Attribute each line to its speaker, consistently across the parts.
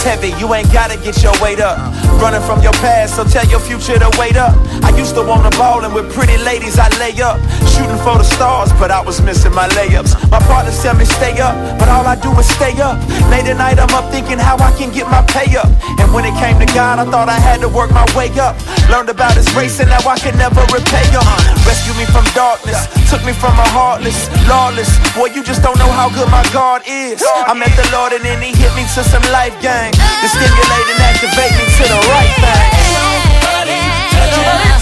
Speaker 1: heavy, you ain't gotta get your weight up. Running from your past, so tell your future to wait up. I used to wanna ball and with pretty ladies I lay up, shooting for the stars, but I was missing my layups. My partners tell me stay up, but all I do is stay up. Late at night I'm up thinking how I can get my pay up. And when it came to God, I thought I had to work my way up. Learned about his grace and now I can never repay him. Rescued me from darkness, took me from a heartless, lawless. Boy, you just don't know how good my God is. I met the Lord and then he hit me to some life game to stimulate and activate me to the right thing.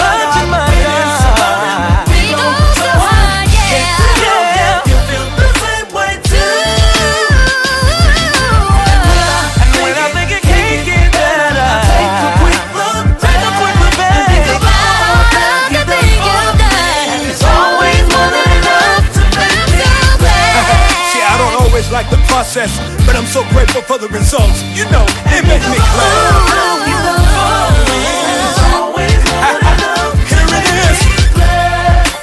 Speaker 1: Touching my God. We go so high, yeah. You feel the same way too. And when I think it can't get better, take a quick look back. Think about everything you've done. It's always more than enough to make me glad.
Speaker 2: See, I don't always like the process, but I'm so grateful for the results. You know, it makes me glad.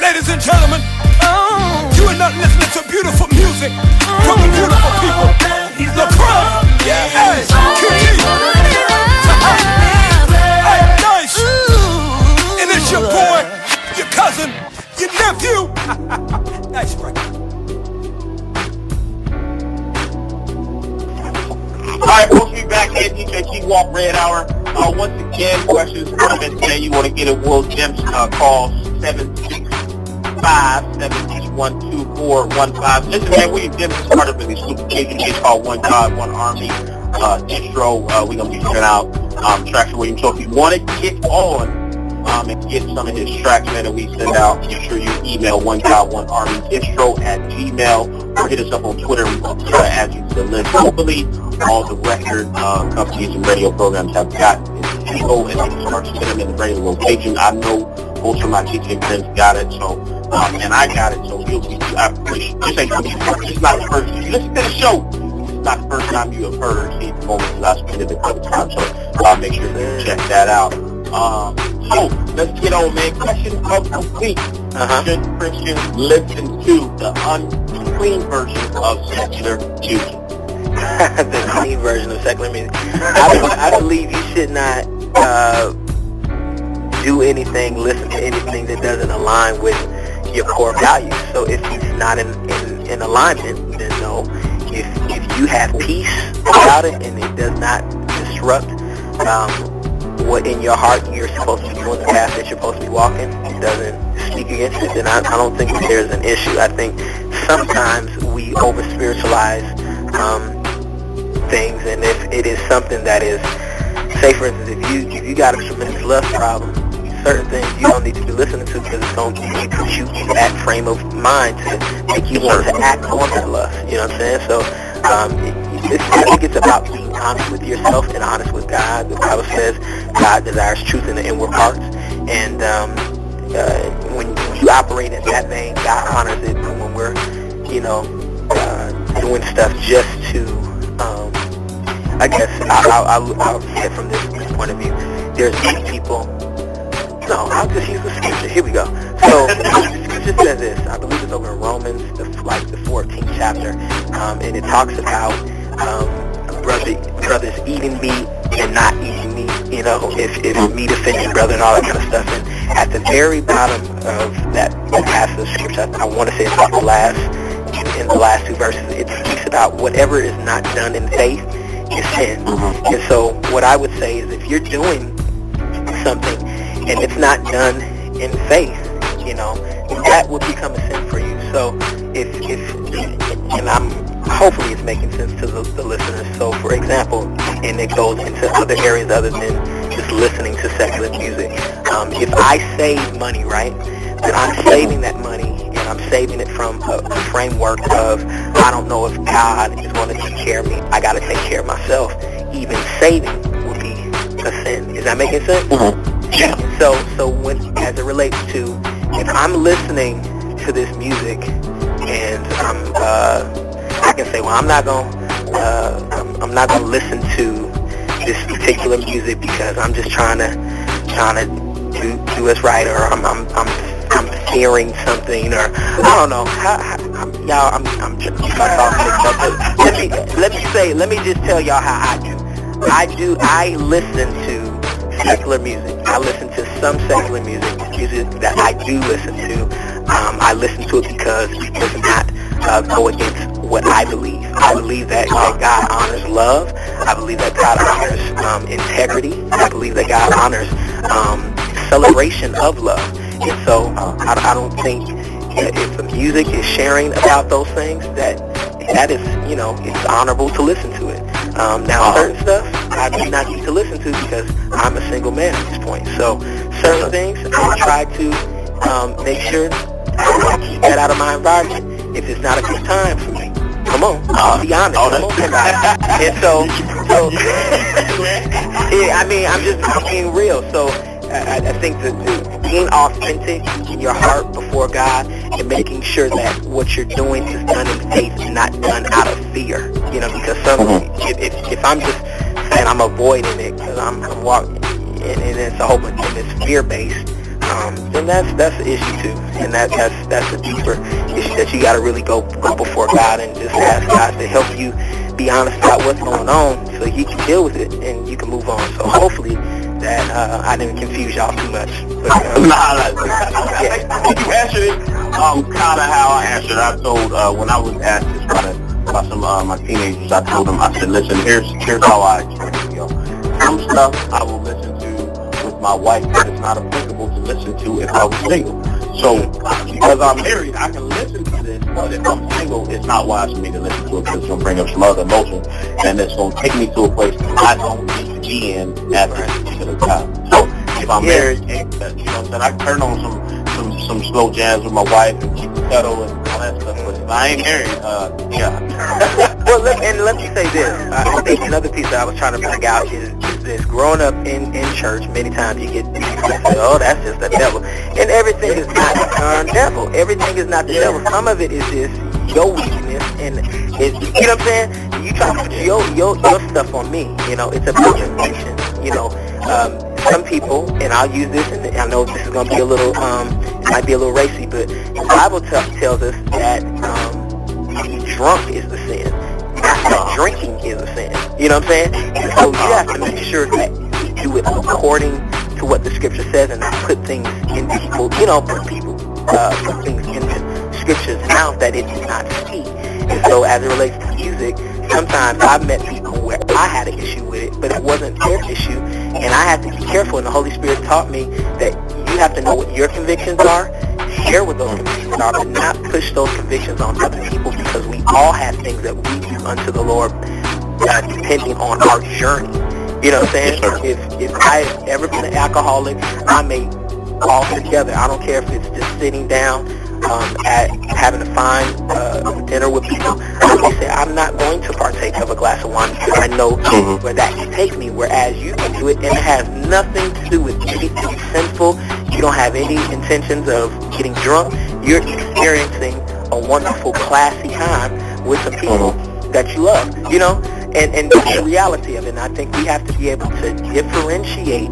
Speaker 2: Ladies and gentlemen, you are not listening to beautiful music from the beautiful people. Lecrae, hey, QT, hey, nice, and it's your boy, your cousin, your nephew. Nice record.
Speaker 3: Alright, we'll be back here at DJTWalk Red Hour. Once again, questions, comments, today you want to get a Will Demps, call 765-761-2415. Listen, man, Will Demps is part of the exclusive case called One God, One Army distro. We're going to be sending out tracks for William. So if you want to get on and get some of his tracks, man, that we send out, make sure you email One God, One Army distro at Gmail, or hit us up on Twitter and we'll try to add you to the list. Hopefully, all the record companies and radio programs have gotten it. T.S.O. and they can start to send them in the radio rotation. I know most of my DJ friends got it, so and I got it, so you'll be. This ain't gonna be the first. It's not the first. If you listen to the show, it's not the first time you have heard or seen the moments that I spent it a couple times. So make sure you check that out. So let's get on, man. Question of the week. Should Christians listen to the unclean version of secular music?
Speaker 4: The clean version of secular music. I believe you should not do anything, listen to anything that doesn't align with your core values. So if he's not in alignment, then no. If you have peace about it and it does not disrupt what in your heart you're supposed to be doing, the path that you're supposed to be walking, it doesn't speak against it, then I don't think that there's an issue. I think sometimes we over-spiritualize things, and if it is something that is, say for instance, if you got a tremendous lust problem, certain things you don't need to be listening to because it's going to put you in that frame of mind to make you want to act on that lust. You know what I'm saying? So I think it's about being honest with yourself and honest with God. The Bible says God desires truth in the inward parts, and when you operate in that vein, God honors it. When we're, doing stuff just to, I guess I'll say it from this point of view. There's many people. No, I'll just use the scripture. Here we go. So the scripture says this. I believe it's over in Romans, the 14th chapter, and it talks about brothers eating meat and not eating meat. If meat offends your brother and all that kind of stuff. And at the very bottom of that passage of scripture, I want to say it's about in the last two verses, it speaks about whatever is not done in faith is sin. And so what I would say is if you're doing something and it's not done in faith, that will become a sin for you. So hopefully it's making sense to the listeners. So for example, and it goes into other areas other than just listening to secular music. If I save money, right, then I'm saving that money and I'm saving it from a framework of, I don't know if God is going to take care of me. I got to take care of myself. Even saving would be a sin. Is that making sense?
Speaker 3: Yeah.
Speaker 4: So when, as it relates to, if I'm listening to this music and I can say, well, I'm not gonna listen to this particular music because I'm just trying to do what's right, or I'm fearing something, or I don't know. I'm just my thoughts mixed up. Let me just tell y'all how I do. I listen to secular music. I listen to some secular music that I do listen to. I listen to it because it does not go against what I believe. I believe that God honors love. I believe that God honors integrity. I believe that God honors celebration of love. And so I don't think if the music is sharing about those things, that is, it's honorable to listen to it. Now, certain stuff I do not need to listen to because I'm a single man at this point. So certain things I try to make sure I keep that out of my environment. If it's not a good time for me, come on, I'll be honest. Come on, and so yeah, I'm being real. So I think that being authentic in your heart before God and making sure that what you're doing is done in faith and not done out of fear. Because if I'm just saying I'm avoiding it because I'm walking and it's a whole bunch of it's fear-based, then that's the issue too, and that's a deeper issue that you got to really go before God and just ask God to help you be honest about what's going on so you can deal with it and you can move on. So hopefully that I didn't confuse y'all too much. But,
Speaker 3: you answered it kind of how I answered. I told when I was asked this by some my teenagers, I told them, I said, listen, here's how I experience it. Some stuff I will listen to with my wife, but it's not applicable to listen to if I was single. So because I'm married, I can listen to this, but if I'm single, it's not wise for me to listen to it because it's going to bring up some other emotions, and it's going to take me to a place I don't need to be in at this particular time. So if I'm married, I can turn on some slow jams with my wife and keep the kettle and all that stuff, but if I ain't married,
Speaker 4: Well, let me say this. I think another piece that I was trying to bring out is this. Growing up in church, many times you get say, oh, that's just the devil. And everything is not the devil. Everything is not the devil. Some of it is just your weakness, and it's, you know what I'm saying? You try to put your stuff on me. It's a presentation. Some people, and I'll use this, and I know this is going to be a little, it might be a little racy, but the Bible tells us that being drunk is the sin. That drinking is a sin. You know what I'm saying? And so you have to make sure that you do it according to what the Scripture says, and not put things in people, put things into Scripture's mouth that it did not speak. And so as it relates to music, sometimes I've met people where I had an issue with it, but it wasn't their issue, and I had to be careful, and the Holy Spirit taught me that you have to know what your convictions are, share what those convictions are, but not push those convictions on other people, because we all have things that we do unto the Lord depending on our journey. You know what I'm saying? If I've ever been an alcoholic, I may all together. I don't care if it's just sitting down at having a fine dinner with people. I say I'm not going to partake of a glass of wine because I know where that can take me. Whereas you can do it, and it has nothing to do with anything sinful. You don't have any intentions of getting drunk. You're experiencing a wonderful, classy time with some people that you love. And that's the reality of it. And I think we have to be able to differentiate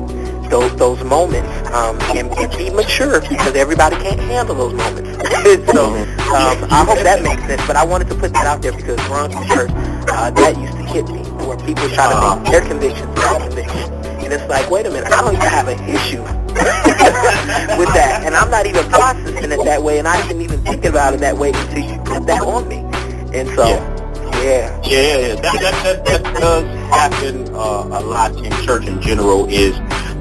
Speaker 4: those moments and be mature, because everybody can't handle those moments. So I hope that makes sense. But I wanted to put that out there because growing up in church, that used to hit me, where people try to make their convictions their convictions. And it's like, wait a minute, I don't even have an issue with that. And I'm not even processing it that way, and I didn't even think about it that way until you put that on me. And so, yeah.
Speaker 3: That does happen a lot in church in general. Is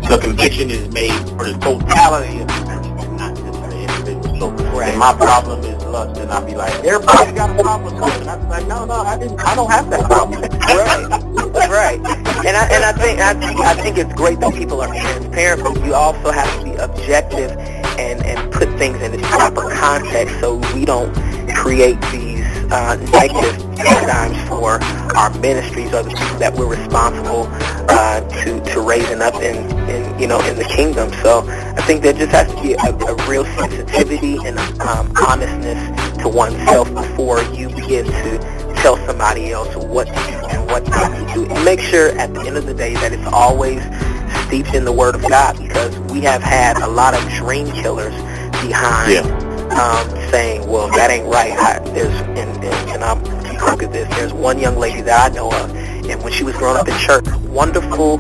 Speaker 3: the conviction is made for the totality of the church and not just for the individual. So if my problem is lust, and I'll be like, everybody got a problem with lust. And I'll be like, no, I don't have that problem.
Speaker 4: Right. And I think it's great that people are transparent, but you also have to be objective and put things in its proper context, so we don't create these negative paradigms for our ministries or the people that we're responsible to raising up in the kingdom. So I think there just has to be a real sensitivity and honestness to oneself before you begin to tell somebody else what to do and what not to do. And make sure at the end of the day that it's always steeped in the Word of God, because we have had a lot of dream killers behind saying, well, that ain't right. There's one young lady that I know of, and when she was growing up in church, wonderful.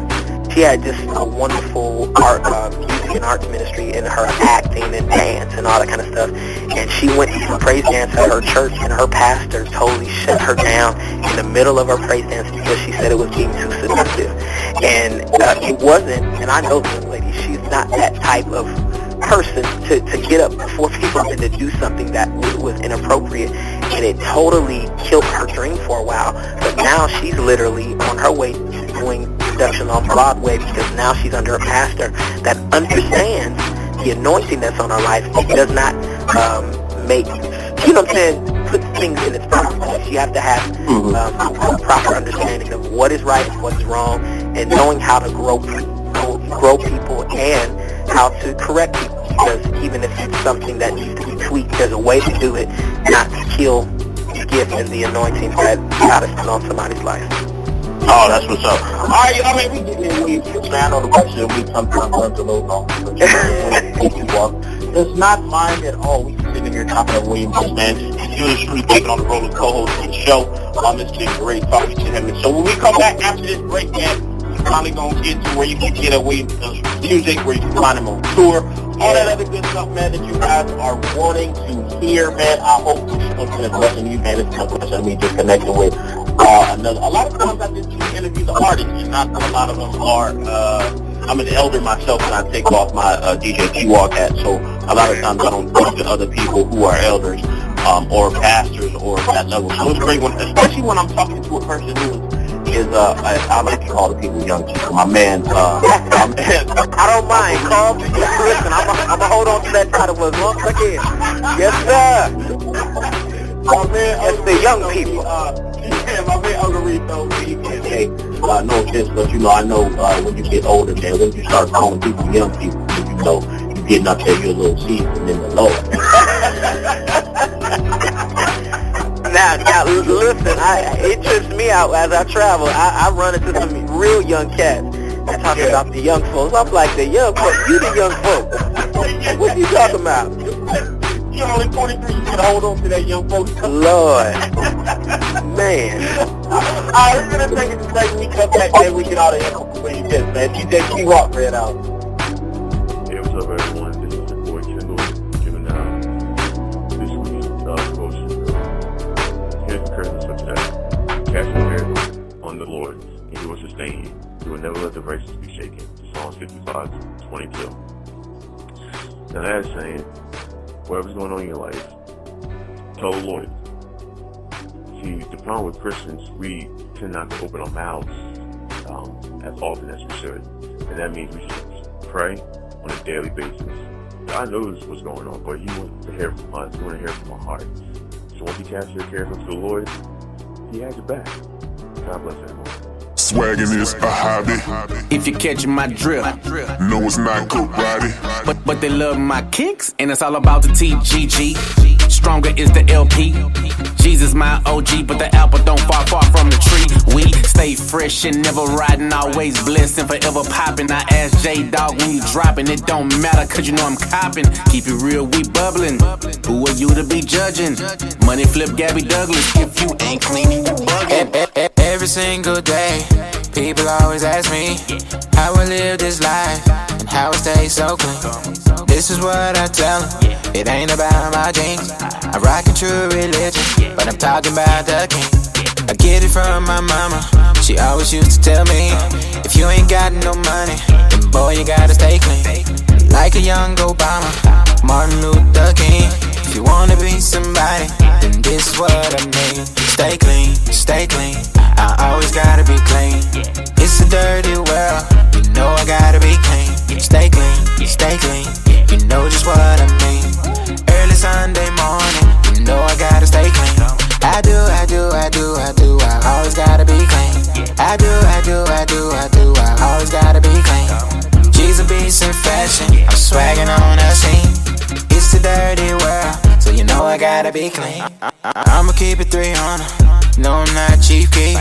Speaker 4: She had just a wonderful art, music and arts ministry in her acting and dance and all that kind of stuff. And she went to some praise dance at her church, and her pastor totally shut her down in the middle of her praise dance because she said it was being too seductive. And it wasn't, and I know this lady, she's not that type of person to get up before people and to do something that was inappropriate, and it totally killed her dream for a while. But now she's literally on her way to doing production on Broadway because now she's under a pastor that understands the anointing that's on her life. It does not make, you know what I'm saying, put things in its proper place. You have to have a proper understanding of what is right and what is wrong, and knowing how to grow people and how to correct people, because even if it's something that needs to be tweaked, there's a way to do it, not to kill the gift and the anointing that God has put on somebody's life.
Speaker 3: Oh, that's what's up. All right, I mean, we get in, we stand on the question, we sometimes run a little long, but it's not mine at all. We sitting here talking about William, man. He's really truly taking on the role of co-host of the show. It's been great talking to him. And so when we come back after this break, man, we're finally going to get to where you can get away with music, where you can find him on tour, all that other good stuff, man, that you guys are wanting to hear, man. I hope this is a blessing you, man. It's a blessing me just connecting with another. A lot of times I just interview the artists, and not a lot of them are. I'm an elder myself, and I take off my DJTWalk hat, so a lot of times I don't talk to other people who are elders or pastors or that level. So it's great, especially when I'm talking to a person who is I like to call the people young people. My man. I
Speaker 4: don't mind. Call me. Listen, I'm going to hold on to that title as long as I can. Yes, sir.
Speaker 3: My man,
Speaker 4: it's the young people.
Speaker 3: Yeah, my man Uncle Reed told me, hey, no offense, but you know, I know when you get older, man, when you start calling people young people, you know, you're getting up there, you're a little seasoned in the Lord.
Speaker 4: Now, listen, it trips me out as I travel. I run into some real young cats that talk about the young folks. I'm like, the young folks, you the young folks. What you talking about?
Speaker 3: You're only 43, you can hold on to that young folks.
Speaker 4: Lord. Man.
Speaker 3: Alright, we're going to take a break. We come back, man. We get all the info for you, man. DJTWalk ran out.
Speaker 5: Hey, what's up, everyone? This is your boy Kendall, giving out this week's devotion. Here's the curtains for today. Cast your cares on the Lord, and He will sustain you. He will never let the righteous be shaken. Psalms 55:22. Now that is saying, whatever's going on in your life, tell the Lord. See, the problem with Christians, we tend not to open our mouths as often as we should. And that means we should pray on a daily basis. God knows what's going on, but He wants to hear from us. He wants to hear from our heart. So once you cast your cares unto the Lord, He has your back. God bless everyone.
Speaker 6: Swagging is a hobby.
Speaker 1: If you catch my drift,
Speaker 6: No, it's not karate.
Speaker 1: but they love my kicks, and it's all about the TGG. Stronger is the LP. Jesus my OG, but the apple don't fall far from the tree. We stay fresh and never riding, always blessing, forever popping. I ask J-Dog when you dropping, it don't matter, cause you know I'm copping. Keep it real, we bubbling. Who are you to be judging? Money flip Gabby Douglas. If you ain't clean, you bugging.
Speaker 7: Every single day, people always ask me how I live this life and how I stay so clean. This is what I tell them, it ain't about my jeans. I rock a true religion, but I'm talking about the King. I get it from my mama, she always used to tell me, if you ain't got no money, then boy you gotta stay clean. Like a young Obama, Martin Luther King. If you wanna be somebody, then this is what I mean. Stay clean, stay clean, I always gotta be clean. It's a dirty world, you know I gotta be clean. Stay clean, you know just what I mean. Early Sunday morning, you know I gotta stay clean. I always gotta be clean. I always gotta be clean. Jesus beats in fashion, I'm swagging on the scene. It's a dirty world, so you know I gotta be clean. I'ma keep it 300, no I'm not cheap key.